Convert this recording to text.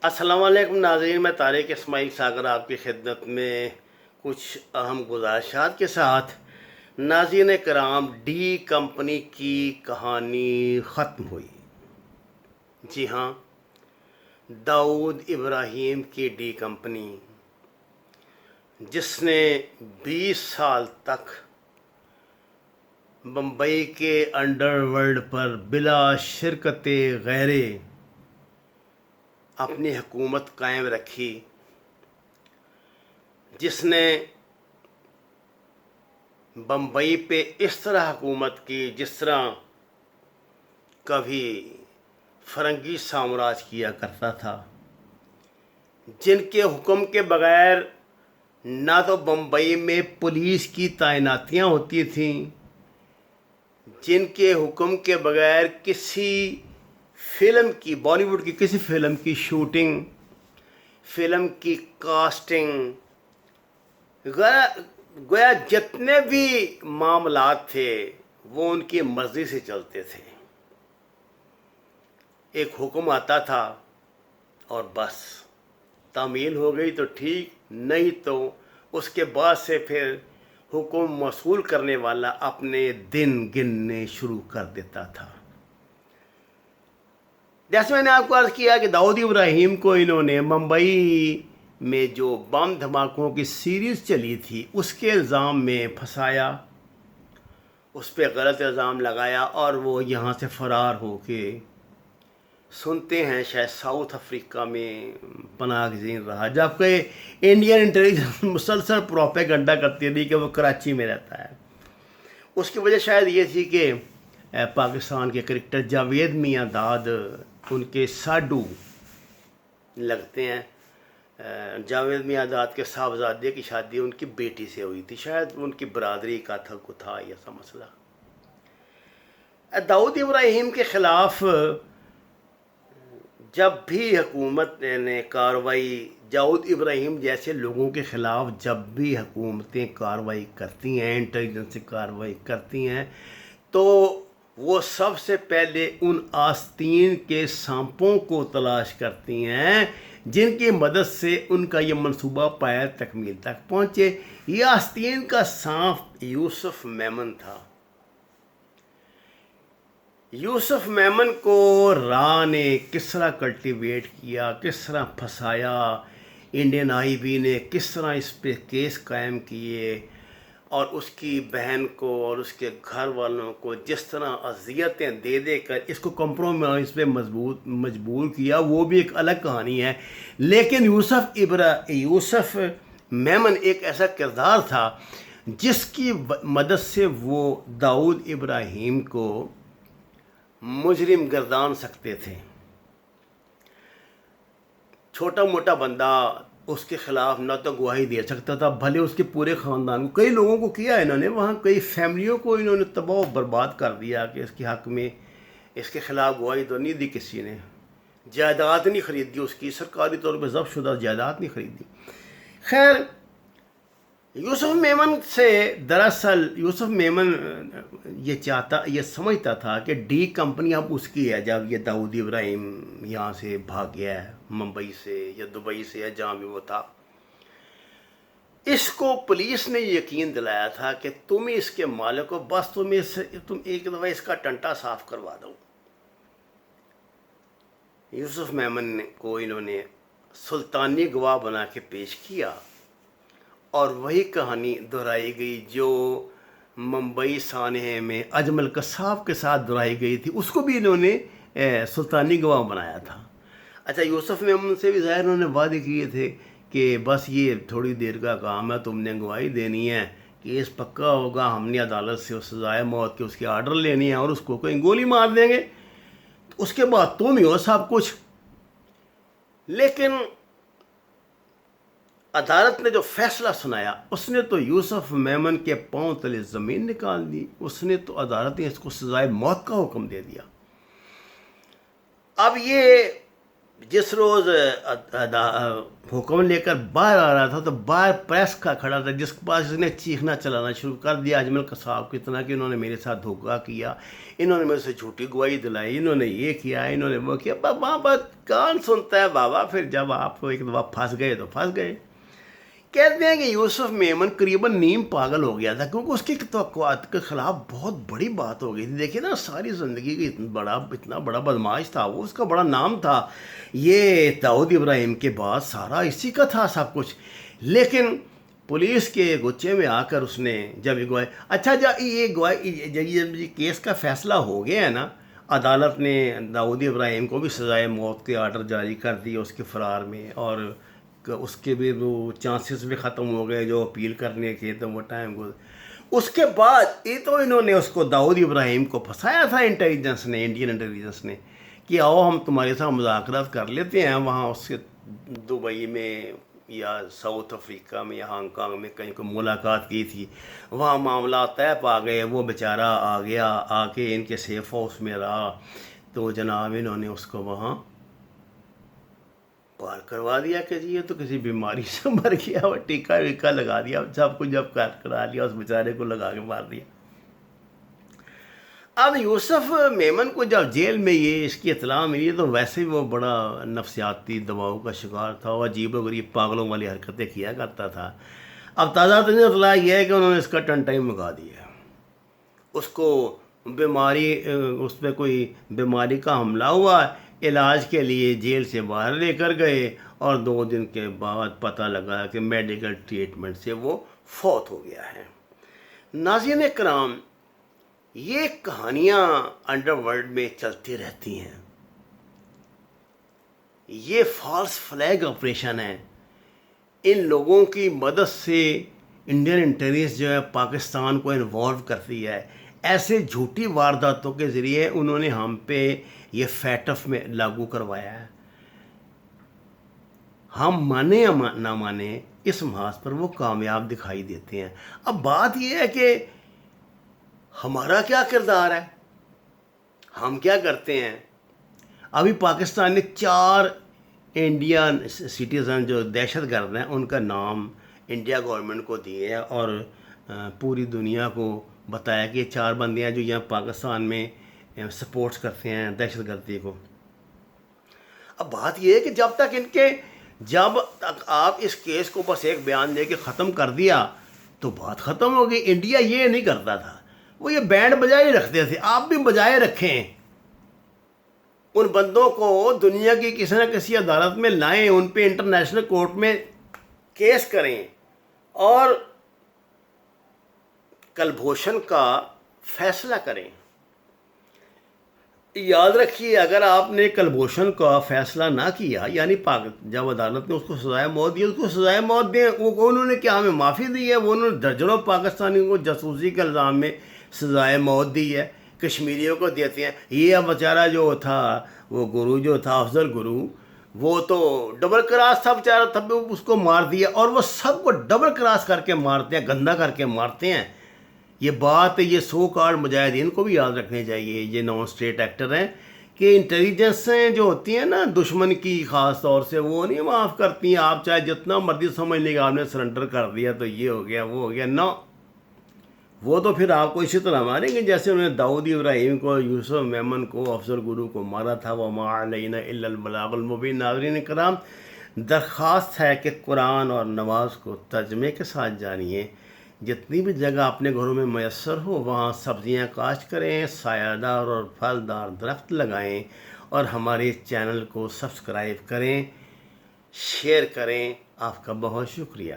السلام علیکم ناظرین، میں طارق اسماعیل ساگر آپ کی خدمت میں کچھ اہم گزارشات کے ساتھ۔ ناظرین کرام، ڈی کمپنی کی کہانی ختم ہوئی۔ جی ہاں، داؤد ابراہیم کی ڈی کمپنی، جس نے 20 سال تک بمبئی کے انڈر ورلڈ پر بلا شرکت غیرے اپنی حکومت قائم رکھی، جس نے بمبئی پہ اس طرح حکومت کی جس طرح کبھی فرنگی سامراج کیا کرتا تھا، جن کے حکم کے بغیر نہ تو بمبئی میں پولیس کی تعیناتیاں ہوتی تھیں، جن کے حکم کے بغیر کسی فلم کی، بالی ووڈ کی کسی فلم کی شوٹنگ، فلم کی کاسٹنگ، گویا جتنے بھی معاملات تھے وہ ان کی مرضی سے چلتے تھے۔ ایک حکم آتا تھا اور بس تعمیل ہو گئی تو ٹھیک، نہیں تو اس کے بعد سے پھر حکم موصول کرنے والا اپنے دن گننے شروع کر دیتا تھا۔ جیسے میں نے آپ کو عرض کیا کہ داؤد ابراہیم کو انہوں نے ممبئی میں جو بم دھماکوں کی سیریز چلی تھی اس کے الزام میں پھنسایا، اس پہ غلط الزام لگایا اور وہ یہاں سے فرار ہو کے سنتے ہیں شاید ساؤتھ افریقہ میں پناہ گزین رہا، جبکہ انڈین انٹیلیجنس مسلسل پروپیگنڈا کرتی رہی کہ وہ کراچی میں رہتا ہے۔ اس کی وجہ شاید یہ تھی کہ پاکستان کے کرکٹر جاوید میاں داد ان کے ساڈو لگتے ہیں۔ جاوید میاں داد کے صاحبزادے کی شادی ان کی بیٹی سے ہوئی تھی، شاید ان کی برادری کا تھا یہ سا مسئلہ۔ داؤد ابراہیم کے خلاف جب بھی حکومت نے کارروائی، داؤد ابراہیم جیسے لوگوں کے خلاف جب بھی حکومتیں کارروائی کرتی ہیں، انٹیلیجنس سے کارروائی کرتی ہیں، تو وہ سب سے پہلے ان آستین کے سانپوں کو تلاش کرتی ہیں جن کی مدد سے ان کا یہ منصوبہ پائے تکمیل تک پہنچے۔ یہ آستین کا سانپ یوسف میمن تھا۔ یوسف میمن کو راہ نے کس طرح کلٹیویٹ کیا، کس طرح پھنسایا، انڈین آئی بی نے کس طرح اس پہ کیس قائم کیے اور اس کی بہن کو اور اس کے گھر والوں کو جس طرح اذیتیں دے دے کر اس کو کمپرومائز پہ مجبور کیا، وہ بھی ایک الگ کہانی ہے۔ لیکن یوسف میمن ایک ایسا کردار تھا جس کی مدد سے وہ داؤد ابراہیم کو مجرم گردان سکتے تھے۔ چھوٹا موٹا بندہ اس کے خلاف نہ تو گواہی دے سکتا تھا، بھلے اس کے پورے خاندان کو، کئی لوگوں کو کیا انہوں نے، وہاں کئی فیملیوں کو انہوں نے تباہ و برباد کر دیا کہ اس کے حق میں، اس کے خلاف گواہی تو نہیں دی کسی نے، جائیداد نہیں خریدی اس کی، سرکاری طور پہ ضبط شدہ جائیداد نہیں خریدی۔ خیر، یوسف میمن سے دراصل یوسف میمن یہ سمجھتا تھا کہ ڈی کمپنی اب اس کی ہے، جب یہ داؤد ابراہیم یہاں سے بھاگ گیا ہے، ممبئی سے یا دبئی سے یا جہاں بھی وہ تھا۔ اس کو پولیس نے یقین دلایا تھا کہ تم ہی اس کے مالک ہو، بس تم ایک دفعہ اس کا ٹنٹا صاف کروا دو۔ یوسف میمن کو انہوں نے سلطانی گواہ بنا کے پیش کیا اور وہی کہانی دہرائی گئی جو ممبئی سانحے میں اجمل قصاب کے ساتھ دہرائی گئی تھی، اس کو بھی انہوں نے سلطانی گواہ بنایا تھا۔ اچھا، یوسف میمن سے بھی ظاہر انہوں نے وعدے کیے تھے کہ بس یہ تھوڑی دیر کا کام ہے، تم نے گواہی دینی ہے، کیس پکا ہوگا، ہم نے عدالت سے اس سزائے موت کے اس کے آرڈر لینے ہیں اور اس کو کوئی گولی مار دیں گے، اس کے بعد تم ہی ہو سب کچھ۔ لیکن عدالت نے جو فیصلہ سنایا اس نے تو یوسف میمن کے پاؤں تلے زمین نکال دی، اس نے تو عدالت نے اس کو سزائے موت کا حکم دے دیا۔ اب یہ جس روز حکم لے کر باہر آ رہا تھا تو باہر پریس کا کھڑا تھا، جس کے پاس اس نے چیخنا چلانا شروع کر دیا اجمل قصاب کو، اتنا کہ انہوں نے میرے ساتھ دھوکہ کیا، انہوں نے میرے سے جھوٹی گواہی دلائی، انہوں نے یہ کیا، انہوں نے وہ کیا۔ وہاں پر کون سنتا ہے بابا؟ پھر جب آپ کو ایک دفعہ پھنس گئے تو پھنس گئے۔ کہتے ہیں کہ یوسف میمن قریباً نیم پاگل ہو گیا تھا، کیونکہ اس کی توقعات کے خلاف بہت بڑی بات ہو گئی تھی۔ دیکھیں نا، ساری زندگی کی اتنا بڑا بدماش تھا وہ، اس کا بڑا نام تھا، یہ داؤد ابراہیم کے بعد سارا اسی کا تھا سب کچھ۔ لیکن پولیس کے گچے میں آ کر اس نے جب یہ گواہی، اچھا جب یہ گواہی، جب یہ کیس کا فیصلہ ہو گیا ہے نا، عدالت نے داؤد ابراہیم کو بھی سزائے موت کے آرڈر جاری کر دیے اس کے فرار میں، اور اس کے بھی وہ چانسز بھی ختم ہو گئے جو اپیل کرنے کے، تو وہ ٹائم کو اس کے بعد یہ تو انہوں نے اس کو داؤد ابراہیم کو پھنسایا تھا انٹیلیجنس نے، انڈین انٹیلیجنس نے، کہ آؤ ہم تمہارے ساتھ مذاکرات کر لیتے ہیں وہاں اس کے دبئی میں یا ساؤتھ افریقہ میں یا ہانگ کانگ میں کہیں کو ملاقات کی تھی، وہاں معاملات طے پا گئے، وہ بیچارہ آ گیا، آ کے ان کے سیف ہاؤس میں رہا، تو جناب انہوں نے اس کو وہاں پار کروا دیا کہ جی یہ تو کسی بیماری سے مر گیا، وہ ٹیکا ویکا لگا دیا، سب کچھ جب کرا لیا، اس بیچارے کو لگا کے مار دیا۔ اب یوسف میمن کو جب جیل میں یہ اس کی اطلاع ملی تو ویسے ہی وہ بڑا نفسیاتی دباؤ کا شکار تھا، وہ عجیب و غریب پاگلوں والی حرکتیں کیا کرتا تھا۔ اب تازہ ترین اطلاع یہ ہے کہ انہوں نے اس کا ٹنٹا ہی مکا دیا، اس کو بیماری، اس پہ کوئی بیماری کا حملہ ہوا، علاج کے لیے جیل سے باہر لے کر گئے، اور 2 دن کے بعد پتہ لگا کہ میڈیکل ٹریٹمنٹ سے وہ فوت ہو گیا ہے۔ ناظرین کرام، یہ کہانیاں انڈر ورلڈ میں چلتی رہتی ہیں، یہ فالس فلیگ آپریشن ہے، ان لوگوں کی مدد سے انڈین انٹیلیجنس جو ہے پاکستان کو انوالو کرتی ہے، ایسے جھوٹی وارداتوں کے ذریعے انہوں نے ہم پہ یہ فیٹف میں لاگو کروایا ہے۔ ہم مانیں یا نہ مانیں، اس محاذ پر وہ کامیاب دکھائی دیتے ہیں۔ اب بات یہ ہے کہ ہمارا کیا کردار ہے، ہم کیا کرتے ہیں؟ ابھی پاکستان نے 4 انڈین سٹیزن جو دہشت گرد ہیں ان کا نام انڈیا گورنمنٹ کو دیے ہیں، اور پوری دنیا کو بتایا کہ یہ 4 بندے ہیں جو یہاں پاکستان میں سپورٹس کرتے ہیں دہشت گردی کو۔ اب بات یہ ہے کہ جب تک آپ اس کیس کو بس ایک بیان دے کے ختم کر دیا تو بات ختم ہو گئی۔ انڈیا یہ نہیں کرتا تھا، وہ یہ بینڈ بجائے رکھتے تھے، آپ بھی بجائے رکھیں، ان بندوں کو دنیا کی کسی نہ کسی عدالت میں لائیں، ان پہ انٹرنیشنل کورٹ میں کیس کریں، اور کلبھوشن کا فیصلہ کریں۔ یاد رکھیے، اگر آپ نے کلبھوشن کا فیصلہ نہ کیا، یعنی جب عدالت نے اس کو سزائے موت دی، اس کو سزائے موت دیں، وہ انہوں نے کیا ہمیں معافی دی ہے؟ وہ انہوں نے درجنوں پاکستانیوں کو جاسوسی کے الزام میں سزائے موت دی ہے، کشمیریوں کو دیتے ہیں۔ یہ بیچارہ جو تھا، وہ گرو جو تھا، افضل گرو، وہ تو ڈبل کراس تھا بیچارہ، تب اس کو مار دیا، اور وہ سب کو ڈبل کراس کر کے مارتے ہیں، گندہ کر کے مارتے ہیں۔ یہ بات یہ سو کارڈ مجاہدین کو بھی یاد رکھنی چاہیے، یہ نان اسٹیٹ ایکٹر ہیں، کہ انٹیلیجنسیں جو ہوتی ہیں نا دشمن کی، خاص طور سے وہ نہیں معاف کرتی ہیں۔ آپ چاہے جتنا مرضی سمجھ لیں کہ آپ نے سرنڈر کر دیا تو یہ ہو گیا وہ ہو گیا، نو، وہ تو پھر آپ کو اسی طرح ماریں گے جیسے انہوں نے داؤد ابراہیم کو، یوسف میمن کو، افضل گرو کو مارا تھا۔ وما علینا الا البلاغ المبین۔ ناظرین کرام، درخواست ہے کہ قرآن اور نماز کو ترجمے کے ساتھ جانیے، جتنی بھی جگہ اپنے گھروں میں میسر ہو وہاں سبزیاں کاشت کریں، سایہ دار اور پھلدار درخت لگائیں، اور ہمارے چینل کو سبسکرائب کریں، شیئر کریں۔ آپ کا بہت شکریہ۔